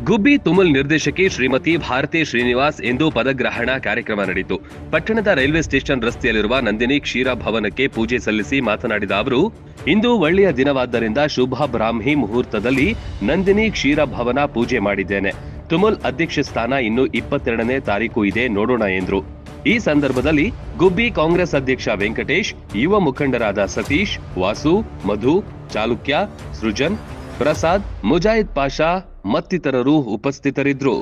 ಗುಬ್ಬಿ ತುಮುಲ್ ನಿರ್ದೇಶಕಿ ಶ್ರೀಮತಿ ಭಾರತಿ ಶ್ರೀನಿವಾಸ್ ಎಂದು ಪದಗ್ರಹಣ ಕಾರ್ಯಕ್ರಮ ನಡೆಯಿತು. ಪಟ್ಟಣದ ರೈಲ್ವೆ ಸ್ಟೇಷನ್ ರಸ್ತೆಯಲ್ಲಿರುವ ನಂದಿನಿ ಕ್ಷೀರ ಭವನಕ್ಕೆ ಪೂಜೆ ಸಲ್ಲಿಸಿ ಮಾತನಾಡಿದ ಅವರು, ಇಂದು ಒಳ್ಳೆಯ ದಿನವಾದ್ದರಿಂದ ಶುಭ ಬ್ರಾಹ್ಮಿ ಮುಹೂರ್ತದಲ್ಲಿ ನಂದಿನಿ ಕ್ಷೀರ ಭವನ ಪೂಜೆ ಮಾಡಿದ್ದೇನೆ. ತುಮುಲ್ ಅಧ್ಯಕ್ಷ ಸ್ಥಾನ ಇನ್ನು 22ನೇ ತಾರೀಕು ಇದೆ, ನೋಡೋಣ ಎಂದ್ರು. ಈ ಸಂದರ್ಭದಲ್ಲಿ ಗುಬ್ಬಿ ಕಾಂಗ್ರೆಸ್ ಅಧ್ಯಕ್ಷ ವೆಂಕಟೇಶ್, ಯುವ ಮುಖಂಡರಾದ ಸತೀಶ್, ವಾಸು, ಮಧು, ಚಾಲುಕ್ಯ, ಸೃಜನ್, ಪ್ರಸಾದ್, ಮುಜಾಹಿದ್ ಪಾಷಾ ಮತ್ತಿತರರು ಉಪಸ್ಥಿತರಿದ್ದರು.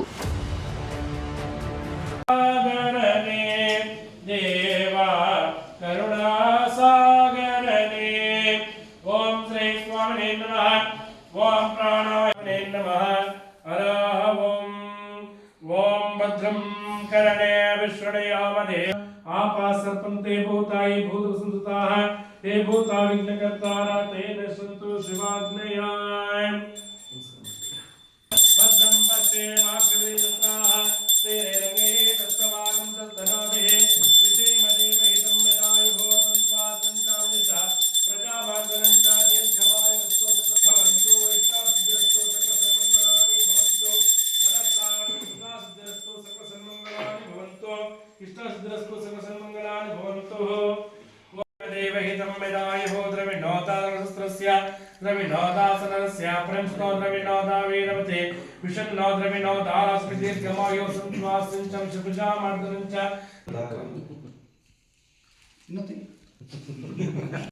करणे विश्वणयामधे आपा सर्पन्ते भूताय भूतसंसुताः ते भूता विघ्नकर्तारः ते नश्यन्तु शिवाग्नयाय भद्रं पश्येमाक्षवीरत्राः तेरे रङ्गे तत्त्वागं तत्तनोभिः श्रीमदेवहितं यदायुः तन्त्वासञ्चाविदिशा प्रजामार्गनं च दीर्घमायुरस्तु भवन्तु इष्टासिद्धिरस्तु सकलसन्मङ्गलानि भवन्तु मनस्सासिद्धिरस्तु सकलसन्मङ्गलानि भवन्तु इष्टासिद्धिरस्तु सकलसन्मङ्गलानि भवन्तु देवहितं यदायुः द्रविणोदासनस्य द्रविणोदासनस्य प्रेमस्तो द्रविणोदा वीरवते विषन्नो द्रविणोदास्मि दीर्घमायो सन्त्वासञ्चं शुभजामार्दनं च